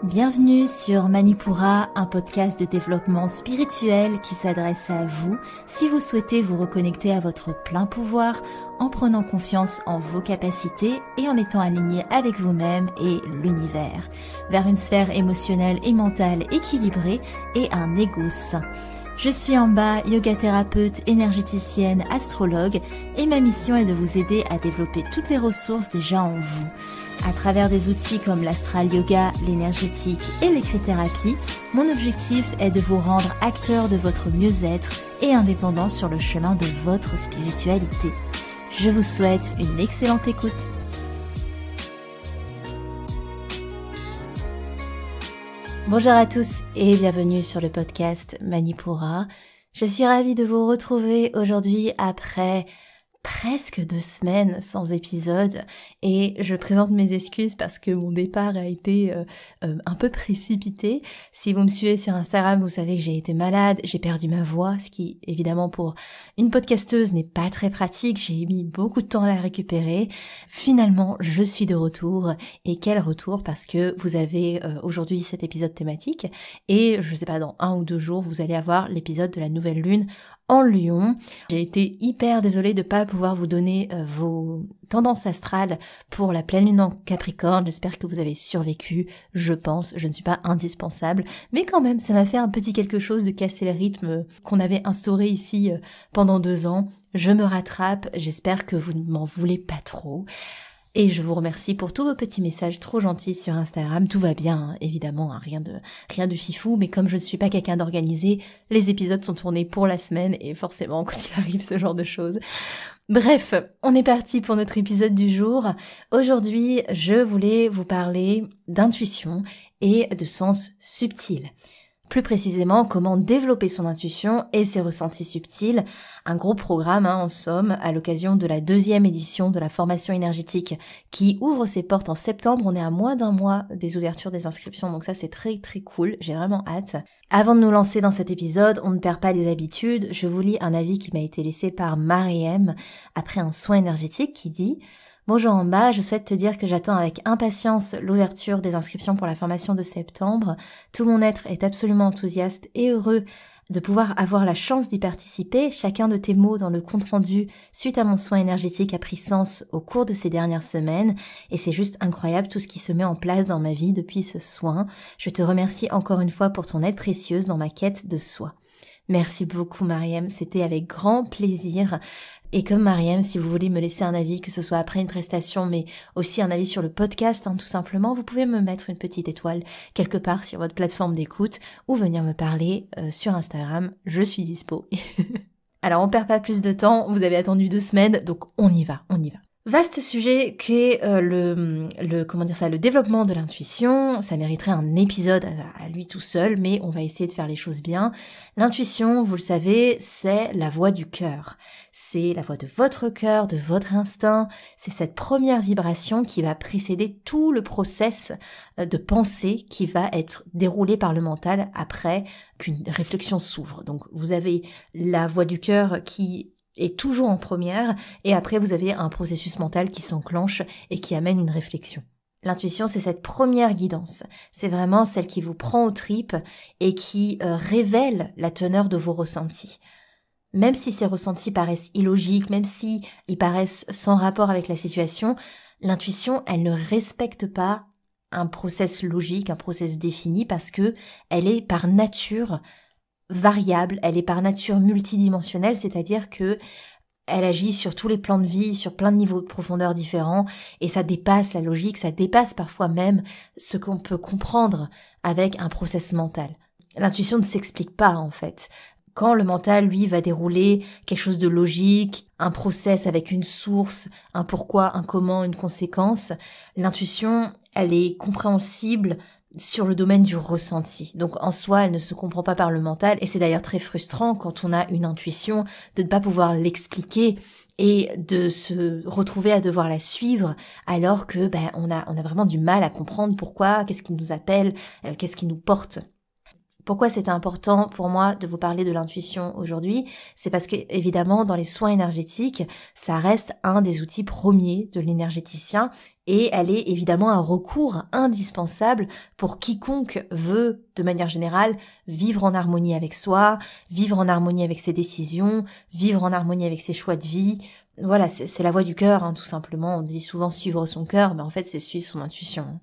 Bienvenue sur Manipura, un podcast de développement spirituel qui s'adresse à vous si vous souhaitez vous reconnecter à votre plein pouvoir en prenant confiance en vos capacités et en étant aligné avec vous-même et l'univers, vers une sphère émotionnelle et mentale équilibrée et un ego sain. Je suis Amba, yoga thérapeute, énergéticienne, astrologue et ma mission est de vous aider à développer toutes les ressources déjà en vous. À travers des outils comme l'astral yoga, l'énergétique et l'écrit-thérapie, mon objectif est de vous rendre acteur de votre mieux-être et indépendant sur le chemin de votre spiritualité. Je vous souhaite une excellente écoute. Bonjour à tous et bienvenue sur le podcast Manipura. Je suis ravie de vous retrouver aujourd'hui après presque 2 semaines sans épisode et je présente mes excuses parce que mon départ a été un peu précipité. Si vous me suivez sur Instagram, vous savez que j'ai été malade, j'ai perdu ma voix, ce qui évidemment pour une podcasteuse n'est pas très pratique, j'ai mis beaucoup de temps à la récupérer. Finalement, je suis de retour et quel retour parce que vous avez aujourd'hui cet épisode thématique et je sais pas, dans 1 ou 2 jours, vous allez avoir l'épisode de la nouvelle lune en Lion. J'ai été hyper désolée de pas pouvoir vous donner vos tendances astrales pour la pleine lune en Capricorne. J'espère que vous avez survécu, je pense. Je ne suis pas indispensable, mais quand même, ça m'a fait un petit quelque chose de casser le rythme qu'on avait instauré ici pendant 2 ans. Je me rattrape, j'espère que vous ne m'en voulez pas trop. Et je vous remercie pour tous vos petits messages trop gentils sur Instagram. Tout va bien, hein, évidemment, hein, rien de fifou, mais comme je ne suis pas quelqu'un d'organisé, les épisodes sont tournés pour la semaine et forcément quand il arrive ce genre de choses. Bref, on est parti pour notre épisode du jour. Aujourd'hui, je voulais vous parler d'intuition et de sens subtil. Plus précisément, comment développer son intuition et ses ressentis subtils. Un gros programme, en somme, à l'occasion de la 2e édition de la formation énergétique qui ouvre ses portes en septembre. On est à moins d'1 mois des ouvertures des inscriptions, donc ça c'est très très cool, j'ai vraiment hâte. Avant de nous lancer dans cet épisode, on ne perd pas les habitudes. Je vous lis un avis qui m'a été laissé par Marie-M après un soin énergétique qui dit « Bonjour Amba, je souhaite te dire que j'attends avec impatience l'ouverture des inscriptions pour la formation de septembre. Tout mon être est absolument enthousiaste et heureux de pouvoir avoir la chance d'y participer. Chacun de tes mots dans le compte-rendu suite à mon soin énergétique a pris sens au cours de ces dernières semaines et c'est juste incroyable tout ce qui se met en place dans ma vie depuis ce soin. Je te remercie encore une fois pour ton aide précieuse dans ma quête de soi. » Merci beaucoup Mariam, c'était avec grand plaisir. Et comme Mariam, si vous voulez me laisser un avis, que ce soit après une prestation, mais aussi un avis sur le podcast, tout simplement, vous pouvez me mettre une petite étoile quelque part sur votre plateforme d'écoute ou venir me parler sur Instagram, je suis dispo. Alors on perd pas plus de temps, vous avez attendu 2 semaines, donc on y va. Vaste sujet qu'est le développement de l'intuition. Ça mériterait un épisode à lui tout seul, mais on va essayer de faire les choses bien. L'intuition, vous le savez, c'est la voix du cœur. C'est la voix de votre cœur, de votre instinct. C'est cette première vibration qui va précéder tout le process de pensée qui va être déroulé par le mental après qu'une réflexion s'ouvre. Donc vous avez la voix du cœur qui est toujours en première, et après vous avez un processus mental qui s'enclenche et qui amène une réflexion. L'intuition, c'est cette première guidance. C'est vraiment celle qui vous prend aux tripes et qui révèle la teneur de vos ressentis. Même si ces ressentis paraissent illogiques, même si ils paraissent sans rapport avec la situation, l'intuition, elle ne respecte pas un process logique, un process défini, parce que elle est par nature variable, elle est par nature multidimensionnelle, c'est-à-dire que elle agit sur tous les plans de vie, sur plein de niveaux de profondeur différents, et ça dépasse la logique, ça dépasse parfois même ce qu'on peut comprendre avec un process mental. L'intuition ne s'explique pas en fait. Quand le mental, lui, va dérouler quelque chose de logique, un process avec une source, un pourquoi, un comment, une conséquence, l'intuition, elle est compréhensible sur le domaine du ressenti. Donc en soi, elle ne se comprend pas par le mental et c'est d'ailleurs très frustrant quand on a une intuition de ne pas pouvoir l'expliquer et de se retrouver à devoir la suivre alors que on a vraiment du mal à comprendre pourquoi, qu'est-ce qui nous appelle, qu'est-ce qui nous porte. Pourquoi c'est important pour moi de vous parler de l'intuition aujourd'hui? C'est parce que, évidemment, dans les soins énergétiques, ça reste un des outils premiers de l'énergéticien et elle est évidemment un recours indispensable pour quiconque veut, de manière générale, vivre en harmonie avec soi, vivre en harmonie avec ses décisions, vivre en harmonie avec ses choix de vie. Voilà, c'est la voix du cœur, hein, tout simplement. On dit souvent suivre son cœur, mais en fait c'est suivre son intuition.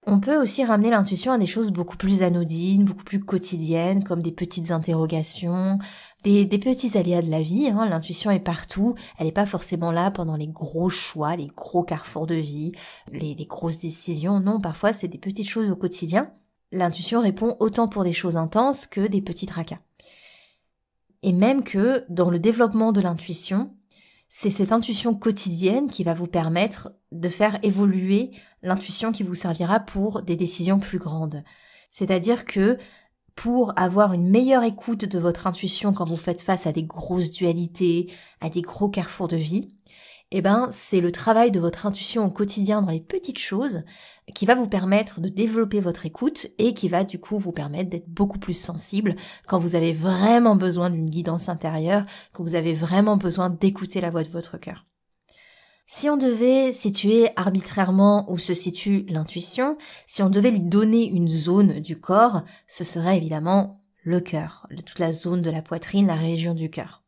On peut aussi ramener l'intuition à des choses beaucoup plus anodines, beaucoup plus quotidiennes, comme des petites interrogations, des petits aléas de la vie. Hein. L'intuition est partout, elle n'est pas forcément là pendant les gros choix, les gros carrefours de vie, les grosses décisions. Non, parfois c'est des petites choses au quotidien. L'intuition répond autant pour des choses intenses que des petits tracas. Et même que dans le développement de l'intuition, c'est cette intuition quotidienne qui va vous permettre de faire évoluer l'intuition qui vous servira pour des décisions plus grandes. C'est-à-dire que pour avoir une meilleure écoute de votre intuition quand vous faites face à des grosses dualités, à des gros carrefours de vie, c'est le travail de votre intuition au quotidien dans les petites choses qui va vous permettre de développer votre écoute et qui va du coup vous permettre d'être beaucoup plus sensible quand vous avez vraiment besoin d'une guidance intérieure, quand vous avez vraiment besoin d'écouter la voix de votre cœur. Si on devait situer arbitrairement où se situe l'intuition, si on devait lui donner une zone du corps, ce serait évidemment le cœur, toute la zone de la poitrine, la région du cœur.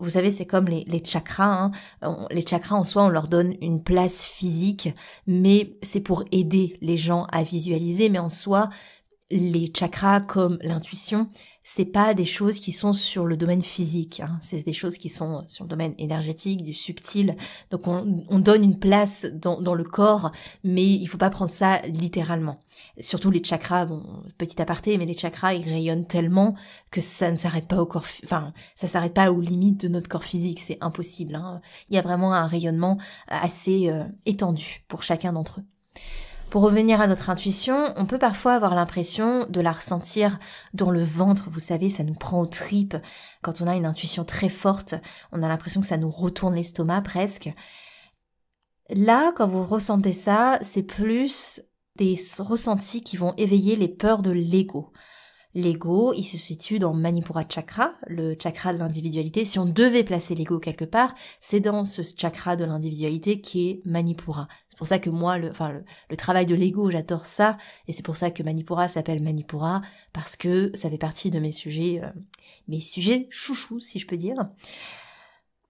Vous savez, c'est comme les chakras. Hein. Les chakras, en soi, on leur donne une place physique, mais c'est pour aider les gens à visualiser. Mais en soi, les chakras, comme l'intuition, c'est pas des choses qui sont sur le domaine physique. Hein. C'est des choses qui sont sur le domaine énergétique, du subtil. Donc, on donne une place dans le corps, mais il faut pas prendre ça littéralement. Surtout les chakras, petit aparté, mais les chakras, ils rayonnent tellement que ça ne s'arrête pas au corps, ça s'arrête pas aux limites de notre corps physique. C'est impossible. Hein. Il y a vraiment un rayonnement assez étendu pour chacun d'entre eux. Pour revenir à notre intuition, on peut parfois avoir l'impression de la ressentir dans le ventre. Vous savez, ça nous prend aux tripes. Quand on a une intuition très forte, on a l'impression que ça nous retourne l'estomac presque. Là, quand vous ressentez ça, c'est plus des ressentis qui vont éveiller les peurs de l'ego. L'ego, il se situe dans Manipura Chakra, le chakra de l'individualité. Si on devait placer l'ego quelque part, c'est dans ce chakra de l'individualité qui est Manipura. C'est pour ça que moi, le travail de l'ego, j'adore ça, et c'est pour ça que Manipura s'appelle Manipura, parce que ça fait partie de mes sujets chouchous, si je peux dire.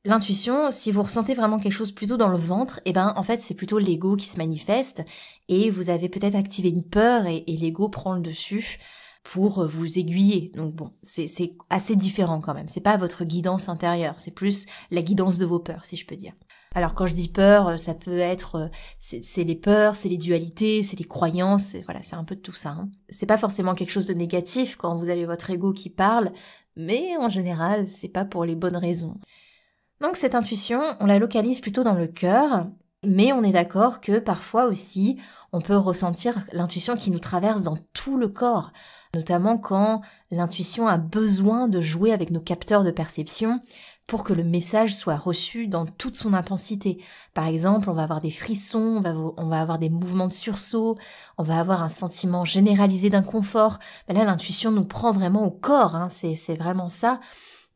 L'intuition, si vous ressentez vraiment quelque chose plutôt dans le ventre, en fait, c'est plutôt l'ego qui se manifeste, et vous avez peut-être activé une peur, et l'ego prend le dessus pour vous aiguiller. Donc bon, c'est assez différent quand même. C'est pas votre guidance intérieure, c'est plus la guidance de vos peurs, si je peux dire. Alors quand je dis peur, ça peut être, c'est les peurs, c'est les dualités, c'est les croyances, voilà, c'est un peu de tout ça. Hein. C'est pas forcément quelque chose de négatif quand vous avez votre ego qui parle, mais en général, c'est pas pour les bonnes raisons. Donc cette intuition, on la localise plutôt dans le cœur, mais on est d'accord que parfois aussi, on peut ressentir l'intuition qui nous traverse dans tout le corps, notamment quand l'intuition a besoin de jouer avec nos capteurs de perception pour que le message soit reçu dans toute son intensité. Par exemple, on va avoir des frissons, on va avoir des mouvements de sursaut, on va avoir un sentiment généralisé d'inconfort. Là, l'intuition nous prend vraiment au corps, hein, c'est vraiment ça.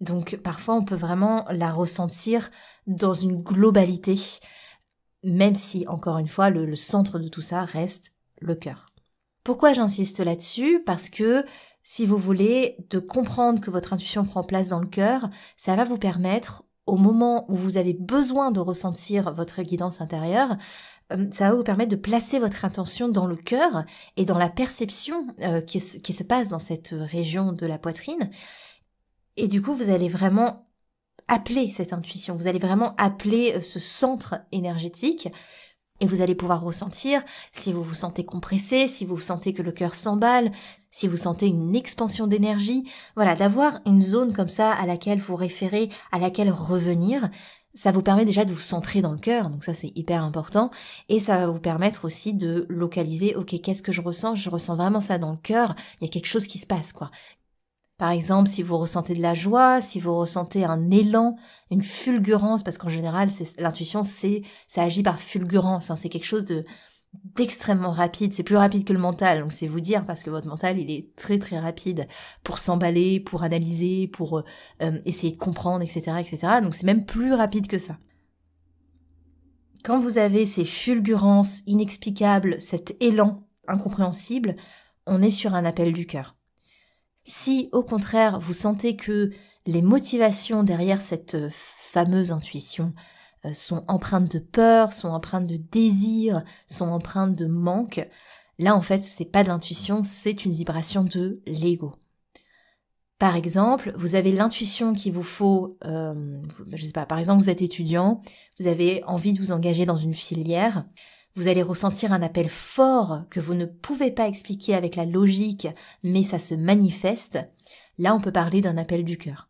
Donc parfois, on peut vraiment la ressentir dans une globalité, même si, encore une fois, le centre de tout ça reste le cœur. Pourquoi j'insiste là-dessus ? Parce que si vous voulez de comprendre que votre intuition prend place dans le cœur, ça va vous permettre, au moment où vous avez besoin de ressentir votre guidance intérieure, ça va vous permettre de placer votre intention dans le cœur et dans la perception qui se passe dans cette région de la poitrine. Et du coup, vous allez vraiment appeler cette intuition, vous allez vraiment appeler ce centre énergétique. Et vous allez pouvoir ressentir si vous vous sentez compressé, si vous sentez que le cœur s'emballe, si vous sentez une expansion d'énergie. Voilà, d'avoir une zone comme ça à laquelle vous référez, à laquelle revenir, ça vous permet déjà de vous centrer dans le cœur, donc ça c'est hyper important. Et ça va vous permettre aussi de localiser, ok, qu'est-ce que je ressens vraiment ça dans le cœur, il y a quelque chose qui se passe, quoi. Par exemple, si vous ressentez de la joie, si vous ressentez un élan, une fulgurance, parce qu'en général, l'intuition, ça agit par fulgurance, hein, c'est quelque chose d'extrêmement rapide, c'est plus rapide que le mental, donc c'est vous dire, parce que votre mental, il est très très rapide pour s'emballer, pour analyser, pour essayer de comprendre, etc., etc., donc c'est même plus rapide que ça. Quand vous avez ces fulgurances inexplicables, cet élan incompréhensible, on est sur un appel du cœur. Si, au contraire, vous sentez que les motivations derrière cette fameuse intuition sont empreintes de peur, sont empreintes de désir, sont empreintes de manque, là, en fait, c'est pas de l'intuition, c'est une vibration de l'ego. Par exemple, vous avez l'intuition qu'il vous faut, je sais pas, par exemple, vous êtes étudiant, vous avez envie de vous engager dans une filière, vous allez ressentir un appel fort que vous ne pouvez pas expliquer avec la logique, mais ça se manifeste. Là, on peut parler d'un appel du cœur.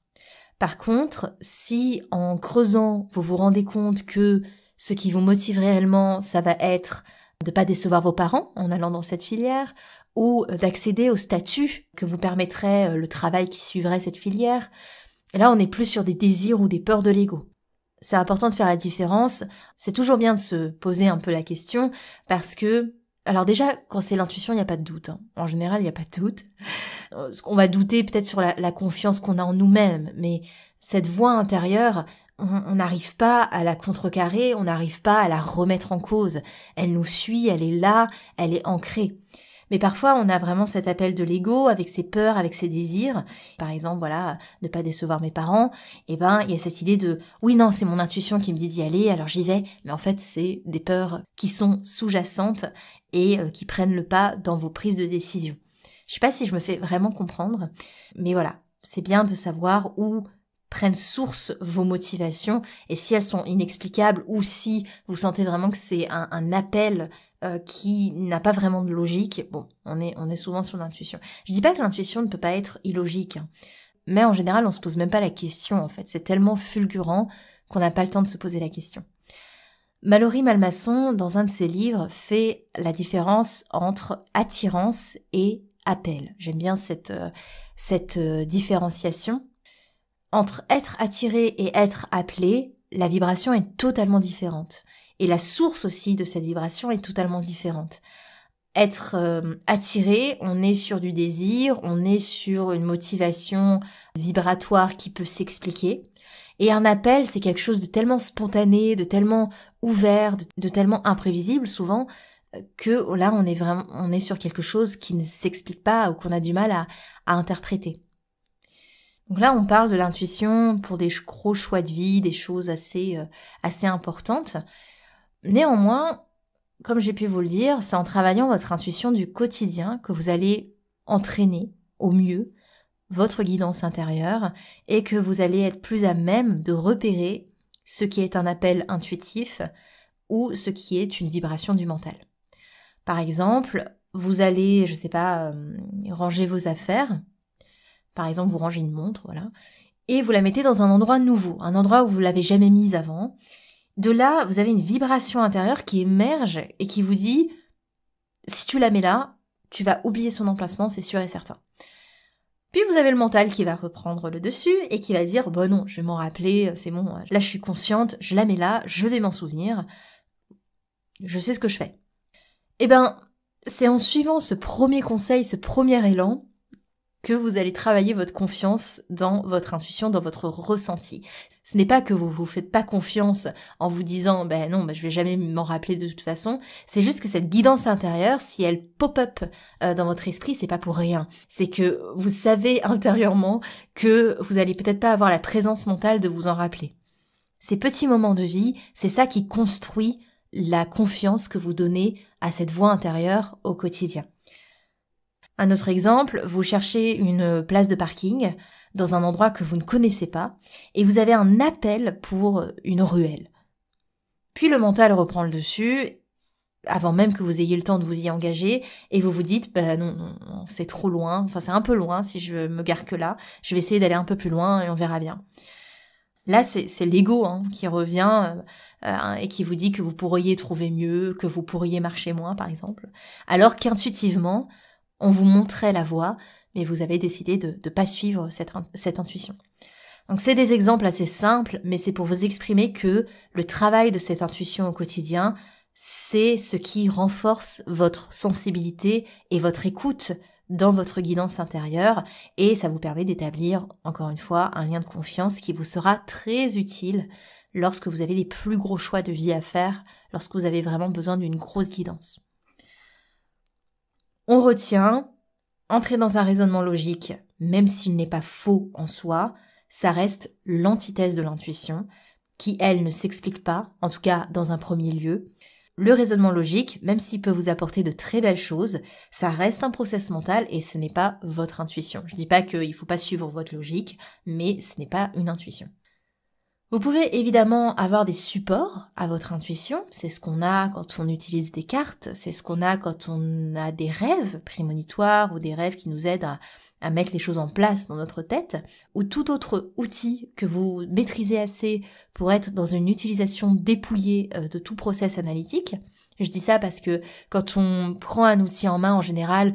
Par contre, si en creusant, vous vous rendez compte que ce qui vous motive réellement, ça va être de pas décevoir vos parents en allant dans cette filière, ou d'accéder au statut que vous permettrait le travail qui suivrait cette filière, là, on n'est plus sur des désirs ou des peurs de l'ego. C'est important de faire la différence. C'est toujours bien de se poser un peu la question parce que, alors déjà, quand c'est l'intuition, il n'y a pas de doute. En général, il n'y a pas de doute. On va douter peut-être sur la confiance qu'on a en nous-mêmes, mais cette voix intérieure, on n'arrive pas à la contrecarrer, on n'arrive pas à la remettre en cause. Elle nous suit, elle est là, elle est ancrée. Mais parfois, on a vraiment cet appel de l'ego avec ses peurs, avec ses désirs. Par exemple, voilà, ne pas décevoir mes parents. Et ben, il y a cette idée de, oui, non, c'est mon intuition qui me dit d'y aller, alors j'y vais. Mais en fait, c'est des peurs qui sont sous-jacentes et qui prennent le pas dans vos prises de décision. Je sais pas si je me fais vraiment comprendre, mais voilà, c'est bien de savoir où prennent source vos motivations et si elles sont inexplicables ou si vous sentez vraiment que c'est un appel qui n'a pas vraiment de logique, bon, on est souvent sur l'intuition. Je dis pas que l'intuition ne peut pas être illogique, mais en général, on se pose même pas la question, en fait. C'est tellement fulgurant qu'on n'a pas le temps de se poser la question. Mallory Malmasson, dans un de ses livres, fait la différence entre attirance et appel. J'aime bien cette différenciation. Entre être attiré et être appelé, la vibration est totalement différente. Et la source aussi de cette vibration est totalement différente. Être attiré, on est sur du désir, on est sur une motivation vibratoire qui peut s'expliquer. Et un appel, c'est quelque chose de tellement spontané, de tellement ouvert, de tellement imprévisible souvent, que là on est sur quelque chose qui ne s'explique pas ou qu'on a du mal à interpréter. Donc là, on parle de l'intuition pour des gros choix de vie, des choses assez importantes. Néanmoins, comme j'ai pu vous le dire, c'est en travaillant votre intuition du quotidien que vous allez entraîner au mieux votre guidance intérieure et que vous allez être plus à même de repérer ce qui est un appel intuitif ou ce qui est une vibration du mental. Par exemple, vous allez, je sais pas, ranger vos affaires. Par exemple, vous rangez une montre, voilà, et vous la mettez dans un endroit nouveau, un endroit où vous l'avez jamais mise avant. De là, vous avez une vibration intérieure qui émerge et qui vous dit, si tu la mets là, tu vas oublier son emplacement, c'est sûr et certain. Puis vous avez le mental qui va reprendre le dessus et qui va dire, bon non, je vais m'en rappeler, c'est bon, là je suis consciente, je la mets là, je vais m'en souvenir, je sais ce que je fais. Eh ben, c'est en suivant ce premier conseil, ce premier élan, que vous allez travailler votre confiance dans votre intuition, dans votre ressenti. Ce n'est pas que vous vous faites pas confiance en vous disant non, je vais jamais m'en rappeler de toute façon. C'est juste que cette guidance intérieure, si elle pop-up dans votre esprit, c'est pas pour rien. C'est que vous savez intérieurement que vous allez peut-être pas avoir la présence mentale de vous en rappeler. Ces petits moments de vie, c'est ça qui construit la confiance que vous donnez à cette voix intérieure au quotidien. Un autre exemple, vous cherchez une place de parking dans un endroit que vous ne connaissez pas et vous avez un appel pour une ruelle. Puis le mental reprend le dessus avant même que vous ayez le temps de vous y engager et vous vous dites non, c'est trop loin, enfin c'est un peu loin si je me gare que là, je vais essayer d'aller un peu plus loin et on verra bien. Là c'est l'ego qui revient et qui vous dit que vous pourriez trouver mieux, que vous pourriez marcher moins par exemple, alors qu'intuitivement on vous montrait la voie, mais vous avez décidé de pas suivre cette intuition. Donc c'est des exemples assez simples, mais c'est pour vous exprimer que le travail de cette intuition au quotidien, c'est ce qui renforce votre sensibilité et votre écoute dans votre guidance intérieure, et ça vous permet d'établir, encore une fois, un lien de confiance qui vous sera très utile lorsque vous avez des plus gros choix de vie à faire, lorsque vous avez vraiment besoin d'une grosse guidance. On retient, entrer dans un raisonnement logique, même s'il n'est pas faux en soi, ça reste l'antithèse de l'intuition, qui, elle, ne s'explique pas, en tout cas dans un premier lieu. Le raisonnement logique, même s'il peut vous apporter de très belles choses, ça reste un process mental et ce n'est pas votre intuition. Je dis pas qu'il ne faut pas suivre votre logique, mais ce n'est pas une intuition. Vous pouvez évidemment avoir des supports à votre intuition, c'est ce qu'on a quand on utilise des cartes, c'est ce qu'on a quand on a des rêves prémonitoires ou des rêves qui nous aident à mettre les choses en place dans notre tête, ou tout autre outil que vous maîtrisez assez pour être dans une utilisation dépouillée de tout process analytique. Je dis ça parce que quand on prend un outil en main en général,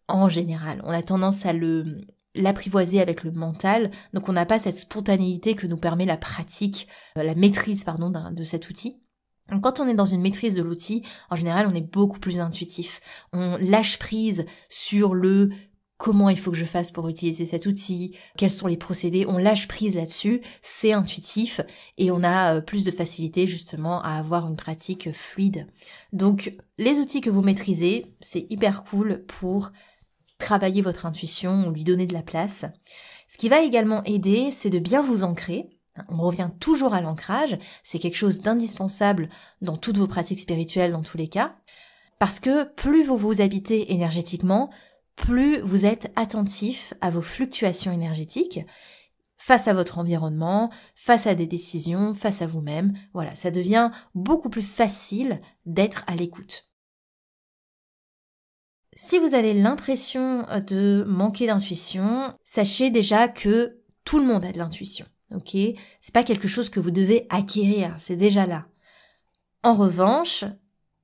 on a tendance à l'apprivoiser avec le mental, donc on n'a pas cette spontanéité que nous permet la pratique, la maîtrise de cet outil. Donc quand on est dans une maîtrise de l'outil, en général on est beaucoup plus intuitif. On lâche prise sur le comment il faut que je fasse pour utiliser cet outil, quels sont les procédés, on lâche prise là-dessus, c'est intuitif et on a plus de facilité justement à avoir une pratique fluide. Donc les outils que vous maîtrisez, c'est hyper cool pour travailler votre intuition ou lui donner de la place. Ce qui va également aider, c'est de bien vous ancrer. On revient toujours à l'ancrage, c'est quelque chose d'indispensable dans toutes vos pratiques spirituelles dans tous les cas, parce que plus vous vous habitez énergétiquement, plus vous êtes attentif à vos fluctuations énergétiques, face à votre environnement, face à des décisions, face à vous-même. Voilà, ça devient beaucoup plus facile d'être à l'écoute. Si vous avez l'impression de manquer d'intuition, sachez déjà que tout le monde a de l'intuition, ok ? C'est pas quelque chose que vous devez acquérir, c'est déjà là. En revanche,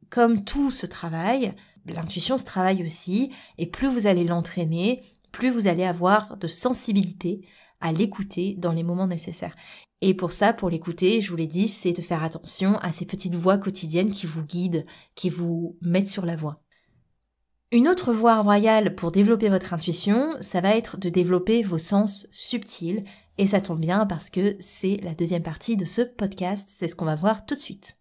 comme tout se travaille, l'intuition se travaille aussi, et plus vous allez l'entraîner, plus vous allez avoir de sensibilité à l'écouter dans les moments nécessaires. Et pour ça, pour l'écouter, je vous l'ai dit, c'est de faire attention à ces petites voix quotidiennes qui vous guident, qui vous mettent sur la voie. Une autre voie royale pour développer votre intuition, ça va être de développer vos sens subtils, et ça tombe bien parce que c'est la deuxième partie de ce podcast, c'est ce qu'on va voir tout de suite.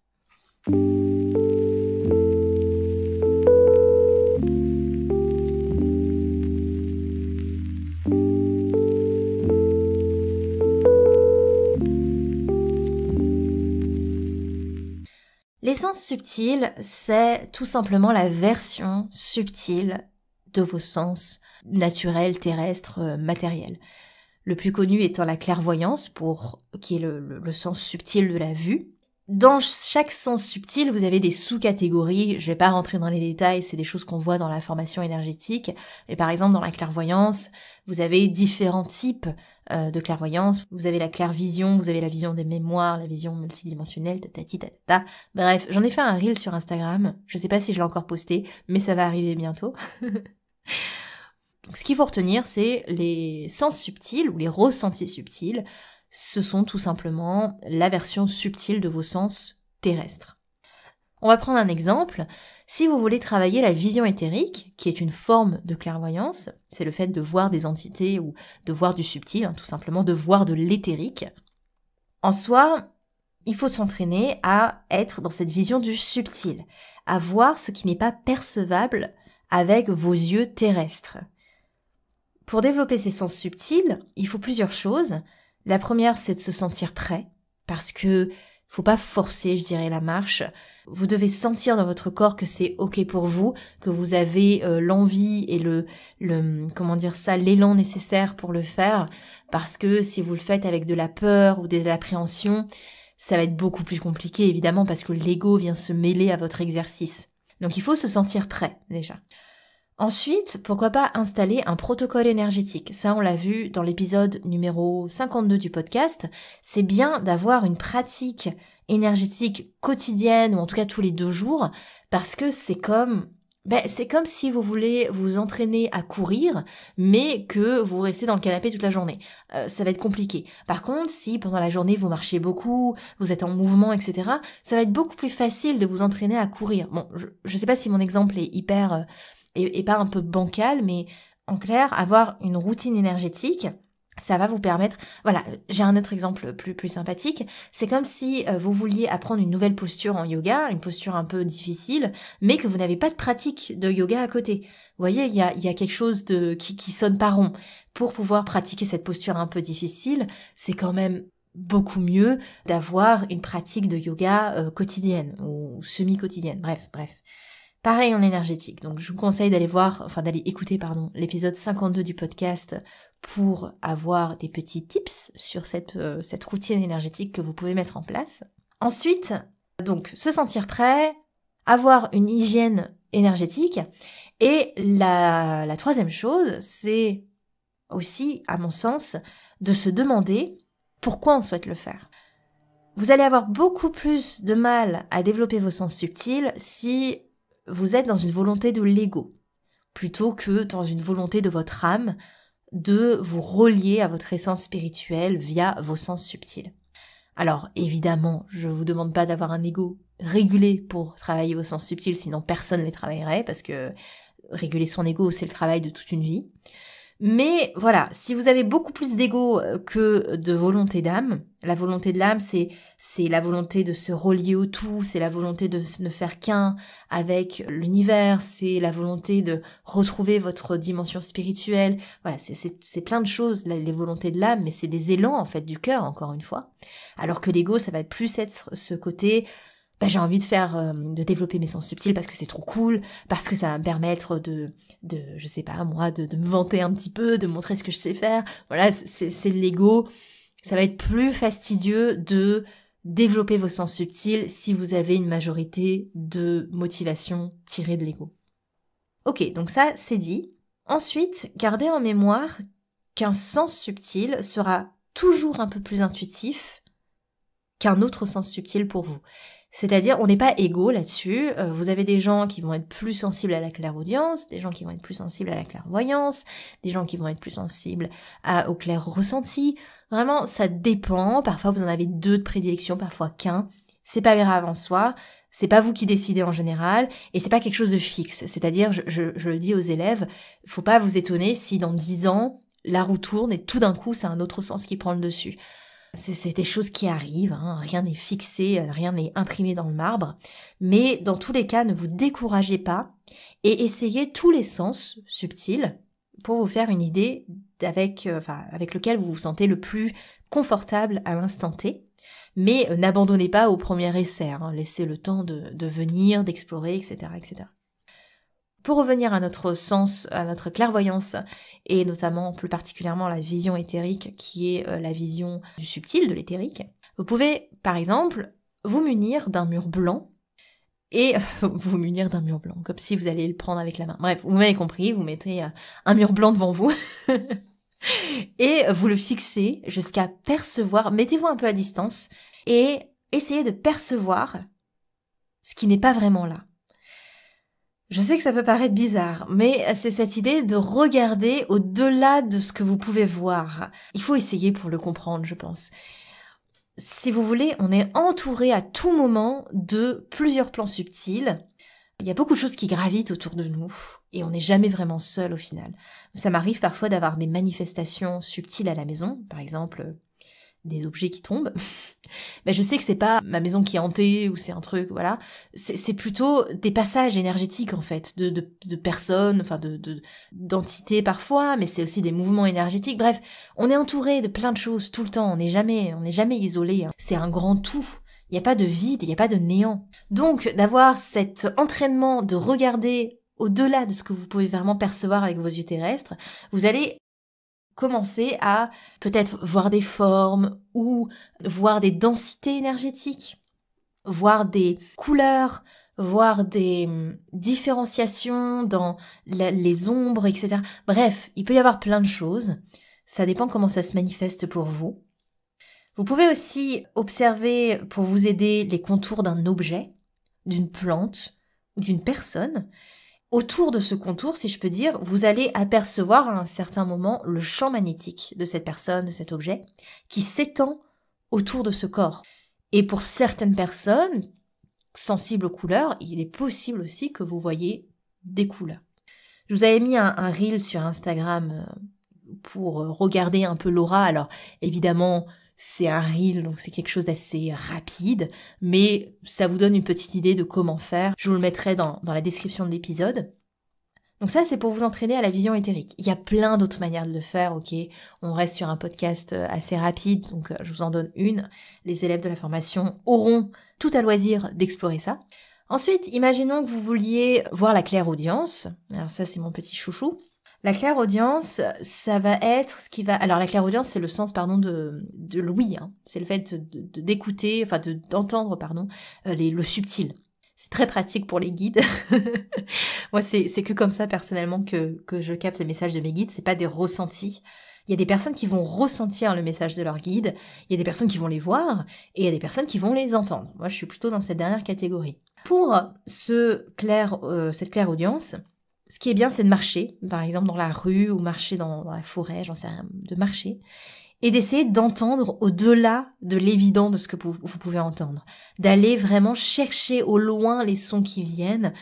Les sens subtils, c'est tout simplement la version subtile de vos sens naturels, terrestres, matériels. Le plus connu étant la clairvoyance, qui est le sens subtil de la vue. Dans chaque sens subtil, vous avez des sous-catégories, je vais pas rentrer dans les détails, c'est des choses qu'on voit dans la formation énergétique, mais par exemple dans la clairvoyance, vous avez différents types de clairvoyance, vous avez la clairvision, vous avez la vision des mémoires, la vision multidimensionnelle, tatati tatata, bref, j'en ai fait un reel sur Instagram, je sais pas si je l'ai encore posté, mais ça va arriver bientôt. Donc ce qu'il faut retenir, c'est les sens subtils ou les ressentis subtils, ce sont tout simplement la version subtile de vos sens terrestres. On va prendre un exemple. Si vous voulez travailler la vision éthérique, qui est une forme de clairvoyance, c'est le fait de voir des entités ou de voir du subtil, tout simplement de voir de l'éthérique. En soi, il faut s'entraîner à être dans cette vision du subtil, à voir ce qui n'est pas percevable avec vos yeux terrestres. Pour développer ces sens subtils, il faut plusieurs choses. La première, c'est de se sentir prêt, parce que faut pas forcer, je dirais, la marche. Vous devez sentir dans votre corps que c'est ok pour vous, que vous avez l'envie et l'élan nécessaire pour le faire, parce que si vous le faites avec de la peur ou de l'appréhension, ça va être beaucoup plus compliqué, évidemment, parce que l'ego vient se mêler à votre exercice. Donc il faut se sentir prêt, déjà. Ensuite, pourquoi pas installer un protocole énergétique. Ça, on l'a vu dans l'épisode numéro 52 du podcast. C'est bien d'avoir une pratique énergétique quotidienne, ou en tout cas tous les 2 jours, parce que c'est comme si vous voulez vous entraîner à courir, mais que vous restez dans le canapé toute la journée. Ça va être compliqué. Par contre, si pendant la journée vous marchez beaucoup, vous êtes en mouvement, etc., ça va être beaucoup plus facile de vous entraîner à courir. Bon, je sais pas si mon exemple est hyper... et pas un peu bancal, mais en clair, avoir une routine énergétique, Ça va vous permettre... Voilà, j'ai un autre exemple plus sympathique. C'est comme si vous vouliez apprendre une nouvelle posture en yoga, une posture un peu difficile, mais que vous n'avez pas de pratique de yoga à côté. Vous voyez, il y a quelque chose qui sonne pas rond. Pour pouvoir pratiquer cette posture un peu difficile, c'est quand même beaucoup mieux d'avoir une pratique de yoga quotidienne ou semi-quotidienne. Bref. Pareil en énergétique. Donc, je vous conseille d'aller écouter, l'épisode 52 du podcast pour avoir des petits tips sur cette routine énergétique que vous pouvez mettre en place. Ensuite, donc, se sentir prêt, avoir une hygiène énergétique. Et la troisième chose, c'est aussi, à mon sens, de se demander pourquoi on souhaite le faire. Vous allez avoir beaucoup plus de mal à développer vos sens subtils si vous êtes dans une volonté de l'ego, plutôt que dans une volonté de votre âme de vous relier à votre essence spirituelle via vos sens subtils. Alors, évidemment, je vous demande pas d'avoir un ego régulé pour travailler vos sens subtils, sinon personne ne les travaillerait, parce que réguler son ego, c'est le travail de toute une vie. Mais voilà, si vous avez beaucoup plus d'ego que de volonté d'âme, la volonté de l'âme, c'est la volonté de se relier au tout, c'est la volonté de ne faire qu'un avec l'univers, c'est la volonté de retrouver votre dimension spirituelle. Voilà, c'est plein de choses, les volontés de l'âme, mais c'est des élans en fait du cœur, encore une fois. Alors que l'ego, ça va plus être ce côté... j'ai envie de développer mes sens subtils parce que c'est trop cool, parce que ça va me permettre de je sais pas moi, de me vanter un petit peu, de montrer ce que je sais faire. Voilà, c'est l'ego. Ça va être plus fastidieux de développer vos sens subtils si vous avez une majorité de motivation tirée de l'ego. Ok, donc ça, c'est dit. Ensuite, gardez en mémoire qu'un sens subtil sera toujours un peu plus intuitif qu'un autre sens subtil pour vous. C'est-à-dire, on n'est pas égaux là-dessus. Vous avez des gens qui vont être plus sensibles à la clairaudience, des gens qui vont être plus sensibles à la clairvoyance, des gens qui vont être plus sensibles au clair ressenti. Vraiment, ça dépend. Parfois, vous en avez 2 de prédilection, parfois qu'un. C'est pas grave en soi. C'est pas vous qui décidez en général, et c'est pas quelque chose de fixe. C'est-à-dire, je le dis aux élèves, faut pas vous étonner si dans 10 ans, la roue tourne et tout d'un coup, c'est un autre sens qui prend le dessus. C'est des choses qui arrivent, hein. Rien n'est fixé, rien n'est imprimé dans le marbre, mais dans tous les cas, ne vous découragez pas et essayez tous les sens subtils pour vous faire une idée avec lequel vous vous sentez le plus confortable à l'instant T, mais n'abandonnez pas au premier essai, hein. Laissez le temps de venir, d'explorer, etc., etc. Pour revenir à notre sens, à notre clairvoyance, et notamment plus particulièrement la vision éthérique, qui est la vision du subtil, de l'éthérique, vous pouvez, par exemple, vous munir d'un mur blanc, comme si vous alliez le prendre avec la main. Bref, vous m'avez compris, vous mettez un mur blanc devant vous, et vous le fixez jusqu'à percevoir, mettez-vous un peu à distance, et essayez de percevoir ce qui n'est pas vraiment là. Je sais que ça peut paraître bizarre, mais c'est cette idée de regarder au-delà de ce que vous pouvez voir. Il faut essayer pour le comprendre, je pense. Si vous voulez, on est entouré à tout moment de plusieurs plans subtils. Il y a beaucoup de choses qui gravitent autour de nous et on n'est jamais vraiment seul au final. Ça m'arrive parfois d'avoir des manifestations subtiles à la maison, par exemple des objets qui tombent. Je sais que c'est pas ma maison qui est hantée ou c'est un truc, voilà. C'est plutôt des passages énergétiques en fait, de personnes, d'entités parfois, mais c'est aussi des mouvements énergétiques. Bref, on est entouré de plein de choses tout le temps. On n'est jamais isolé, hein. C'est un grand tout. Il n'y a pas de vide, il n'y a pas de néant. Donc, d'avoir cet entraînement de regarder au-delà de ce que vous pouvez vraiment percevoir avec vos yeux terrestres, vous allez commencer à peut-être voir des formes ou voir des densités énergétiques, voir des couleurs, voir des différenciations dans les ombres, etc. Bref, il peut y avoir plein de choses. Ça dépend comment ça se manifeste pour vous. Vous pouvez aussi observer, pour vous aider, les contours d'un objet, d'une plante ou d'une personne. Autour de ce contour, si je peux dire, vous allez apercevoir à un certain moment le champ magnétique de cette personne, de cet objet, qui s'étend autour de ce corps. Et pour certaines personnes sensibles aux couleurs, il est possible aussi que vous voyez des couleurs. Je vous avais mis un reel sur Instagram pour regarder un peu l'aura. Alors évidemment, c'est un reel, donc c'est quelque chose d'assez rapide, mais ça vous donne une petite idée de comment faire. Je vous le mettrai dans la description de l'épisode. Donc ça, c'est pour vous entraîner à la vision éthérique. Il y a plein d'autres manières de le faire, ok. On reste sur un podcast assez rapide, donc je vous en donne une. Les élèves de la formation auront tout à loisir d'explorer ça. Ensuite, imaginons que vous vouliez voir la clairaudience. Alors ça, c'est mon petit chouchou. La clairaudience, ça va être ce qui va... Alors la clairaudience, c'est le sens, de l'ouïe. Hein. C'est le fait d'écouter, enfin d'entendre, le subtil. C'est très pratique pour les guides. Moi, c'est que comme ça, personnellement, que je capte les messages de mes guides. C'est pas des ressentis. Il y a des personnes qui vont ressentir le message de leur guide. Il y a des personnes qui vont les voir. Et il y a des personnes qui vont les entendre. Moi, je suis plutôt dans cette dernière catégorie. Pour cette clairaudience, ce qui est bien, c'est de marcher, par exemple dans la rue ou marcher dans la forêt, j'en sais rien, de marcher. Et d'essayer d'entendre au-delà de l'évident de ce que vous pouvez entendre. D'aller vraiment chercher au loin les sons qui viennent,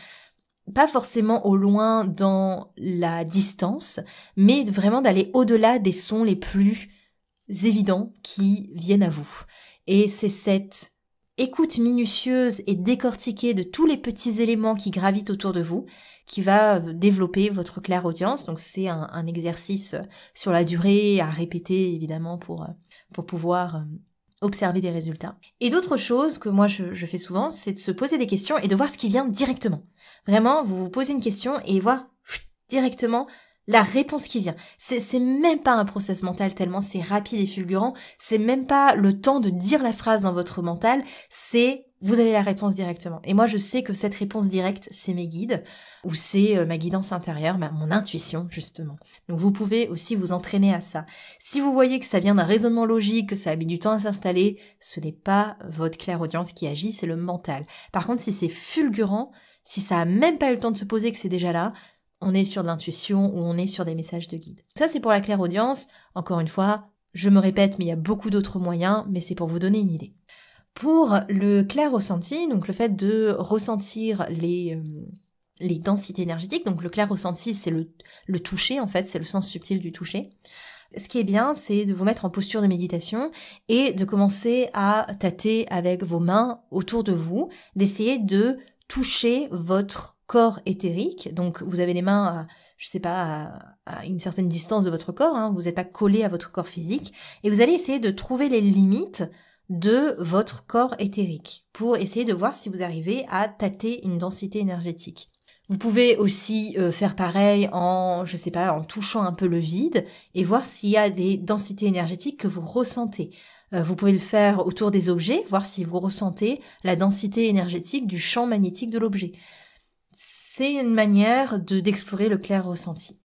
pas forcément au loin dans la distance, mais vraiment d'aller au-delà des sons les plus évidents qui viennent à vous. Et c'est cette écoute minutieuse et décortiquée de tous les petits éléments qui gravitent autour de vous qui va développer votre clairaudience. Donc c'est un exercice sur la durée à répéter évidemment pour pouvoir observer des résultats. Et d'autres choses que moi je fais souvent, c'est de se poser des questions et de voir ce qui vient directement. Vraiment, vous vous posez une question et voir directement la réponse qui vient. C'est même pas un process mental tellement c'est rapide et fulgurant. C'est même pas le temps de dire la phrase dans votre mental. C'est vous avez la réponse directement. Et moi, je sais que cette réponse directe, c'est mes guides, ou c'est ma guidance intérieure, mon intuition, justement. Donc, vous pouvez aussi vous entraîner à ça. Si vous voyez que ça vient d'un raisonnement logique, que ça a mis du temps à s'installer, ce n'est pas votre clairaudience qui agit, c'est le mental. Par contre, si c'est fulgurant, si ça a même pas eu le temps de se poser, que c'est déjà là, on est sur de l'intuition ou on est sur des messages de guide. Ça, c'est pour la clairaudience. Encore une fois, je me répète, mais il y a beaucoup d'autres moyens, mais c'est pour vous donner une idée. Pour le clair ressenti, donc le fait de ressentir les densités énergétiques, donc le clair ressenti, c'est le toucher, en fait, c'est le sens subtil du toucher. Ce qui est bien, c'est de vous mettre en posture de méditation et de commencer à tâter avec vos mains autour de vous, d'essayer de toucher votre corps éthérique. Donc vous avez les mains à une certaine distance de votre corps, hein, vous n'êtes pas collé à votre corps physique, et vous allez essayer de trouver les limites de votre corps éthérique pour essayer de voir si vous arrivez à tâter une densité énergétique. Vous pouvez aussi faire pareil en touchant un peu le vide et voir s'il y a des densités énergétiques que vous ressentez. Vous pouvez le faire autour des objets, voir si vous ressentez la densité énergétique du champ magnétique de l'objet. C'est une manière d'explorer le clair ressenti.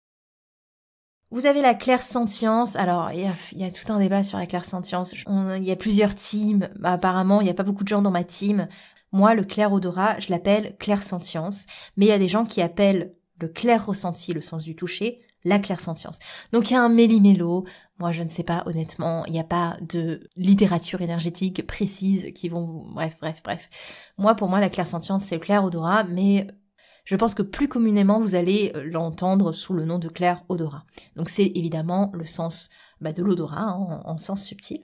Vous avez la clairsentience. Alors, il y a tout un débat sur la clairsentience. Il y a plusieurs teams. Apparemment, il n'y a pas beaucoup de gens dans ma team. Moi, le clair-odorat, je l'appelle clairsentience. Mais il y a des gens qui appellent le clair ressenti, le sens du toucher, la clairsentience. Donc, il y a un méli-mélo. Moi, je ne sais pas, honnêtement. Il n'y a pas de littérature énergétique précise qui vont... Bref. Pour moi, la clairsentience, c'est le clair-odorat, mais... Je pense que plus communément, vous allez l'entendre sous le nom de clair-odorat. Donc c'est évidemment le sens de l'odorat, hein, en sens subtil.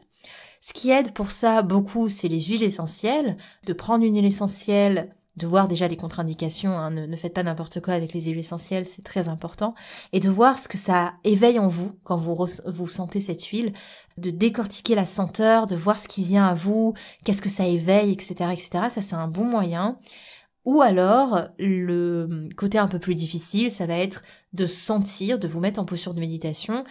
Ce qui aide pour ça beaucoup, c'est les huiles essentielles. De prendre une huile essentielle, de voir déjà les contre-indications, hein, ne faites pas n'importe quoi avec les huiles essentielles, c'est très important. Et de voir ce que ça éveille en vous quand vous sentez cette huile, de décortiquer la senteur, de voir ce qui vient à vous, qu'est-ce que ça éveille, etc., etc. Ça, c'est un bon moyen. Ou alors, le côté un peu plus difficile, ça va être de sentir, de vous mettre en posture de méditation,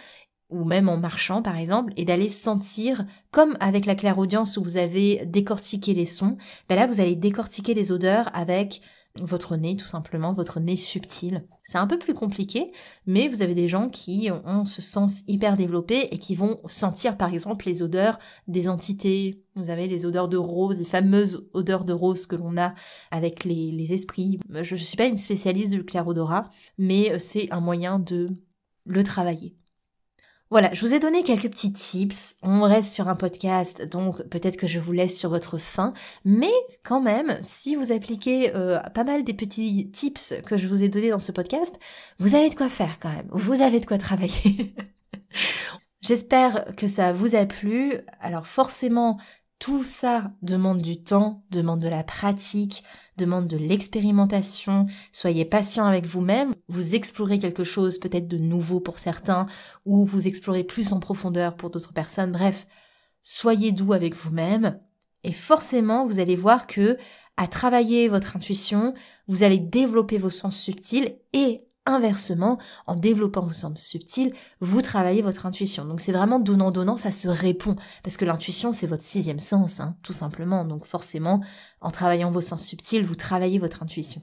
ou même en marchant par exemple, et d'aller sentir, comme avec la clairaudience où vous avez décortiqué les sons, là vous allez décortiquer les odeurs avec votre nez tout simplement, votre nez subtil. C'est un peu plus compliqué, mais vous avez des gens qui ont ce sens hyper développé et qui vont sentir par exemple les odeurs des entités. Vous avez les odeurs de rose, les fameuses odeurs de rose que l'on a avec les esprits. Je ne suis pas une spécialiste du clair-odorat, mais c'est un moyen de le travailler. Voilà, je vous ai donné quelques petits tips. On reste sur un podcast, donc peut-être que je vous laisse sur votre faim. Mais quand même, si vous appliquez pas mal des petits tips que je vous ai donnés dans ce podcast, vous avez de quoi faire quand même. Vous avez de quoi travailler. J'espère que ça vous a plu. Alors forcément, tout ça demande du temps, demande de la pratique, demande de l'expérimentation. Soyez patient avec vous-même. Vous explorez quelque chose peut-être de nouveau pour certains ou vous explorez plus en profondeur pour d'autres personnes. Bref, soyez doux avec vous-même et forcément, vous allez voir que à travailler votre intuition, vous allez développer vos sens subtils et inversement, en développant vos sens subtils, vous travaillez votre intuition. Donc c'est vraiment donnant-donnant, ça se répond. Parce que l'intuition, c'est votre 6e sens, tout simplement. Donc forcément, en travaillant vos sens subtils, vous travaillez votre intuition.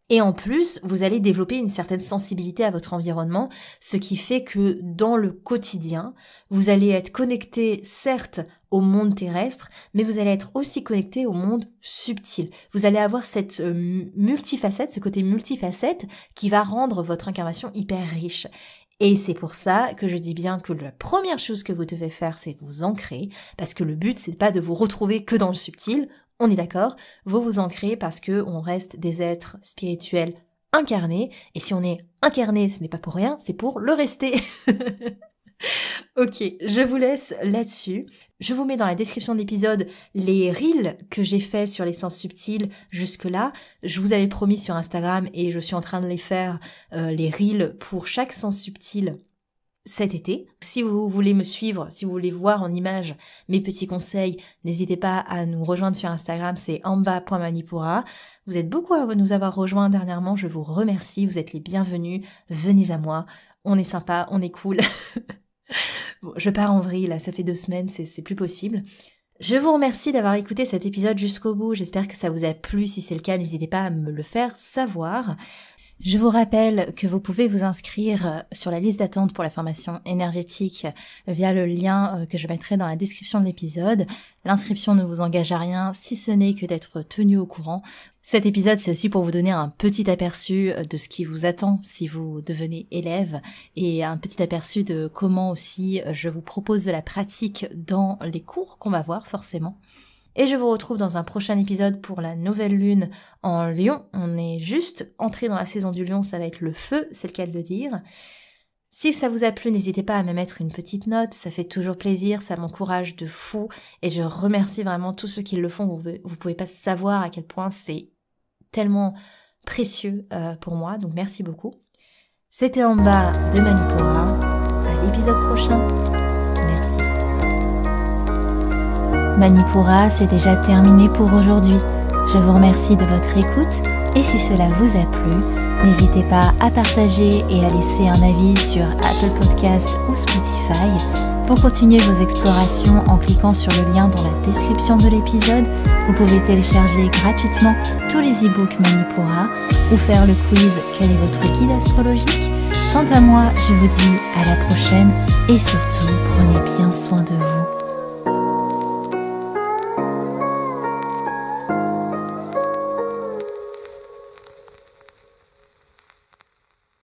Et en plus, vous allez développer une certaine sensibilité à votre environnement, ce qui fait que dans le quotidien, vous allez être connecté, certes, au monde terrestre, mais vous allez être aussi connecté au monde subtil. Vous allez avoir cette multifacette, ce côté multifacette qui va rendre votre incarnation hyper riche. Et c'est pour ça que je dis bien que la première chose que vous devez faire, c'est vous ancrer, parce que le but, c'est pas de vous retrouver que dans le subtil. On est d'accord, vous vous ancrez parce que on reste des êtres spirituels incarnés, et si on est incarné, ce n'est pas pour rien, c'est pour le rester. Ok, je vous laisse là-dessus. Je vous mets dans la description de l'épisode les reels que j'ai fait sur les sens subtils jusque-là. Je vous avais promis sur Instagram et je suis en train de les faire, les reels pour chaque sens subtil cet été. Si vous voulez me suivre, si vous voulez voir en image mes petits conseils, n'hésitez pas à nous rejoindre sur Instagram, c'est amba.manipura. Vous êtes beaucoup à nous avoir rejoints dernièrement, je vous remercie, vous êtes les bienvenus, venez à moi, on est sympa, on est cool. Bon, je pars en vrille, là, ça fait 2 semaines, c'est plus possible. Je vous remercie d'avoir écouté cet épisode jusqu'au bout, j'espère que ça vous a plu, si c'est le cas, n'hésitez pas à me le faire savoir. Je vous rappelle que vous pouvez vous inscrire sur la liste d'attente pour la formation énergétique via le lien que je mettrai dans la description de l'épisode. L'inscription ne vous engage à rien si ce n'est que d'être tenu au courant. Cet épisode, c'est aussi pour vous donner un petit aperçu de ce qui vous attend si vous devenez élève et un petit aperçu de comment aussi je vous propose de la pratique dans les cours qu'on va voir forcément. Et je vous retrouve dans un prochain épisode pour la nouvelle lune en Lion. On est juste entré dans la saison du Lion, ça va être le feu, c'est le cas de le dire. Si ça vous a plu, n'hésitez pas à me mettre une petite note, ça fait toujours plaisir, ça m'encourage de fou. Et je remercie vraiment tous ceux qui le font, vous pouvez pas savoir à quel point c'est tellement précieux pour moi, donc merci beaucoup. C'était en bas de Manipura, à l'épisode prochain. Merci. Manipura, c'est déjà terminé pour aujourd'hui. Je vous remercie de votre écoute et si cela vous a plu, n'hésitez pas à partager et à laisser un avis sur Apple Podcast ou Spotify. Pour continuer vos explorations en cliquant sur le lien dans la description de l'épisode, vous pouvez télécharger gratuitement tous les e-books Manipura ou faire le quiz « Quel est votre guide astrologique ?» Quant à moi, je vous dis à la prochaine et surtout, prenez bien soin de vous.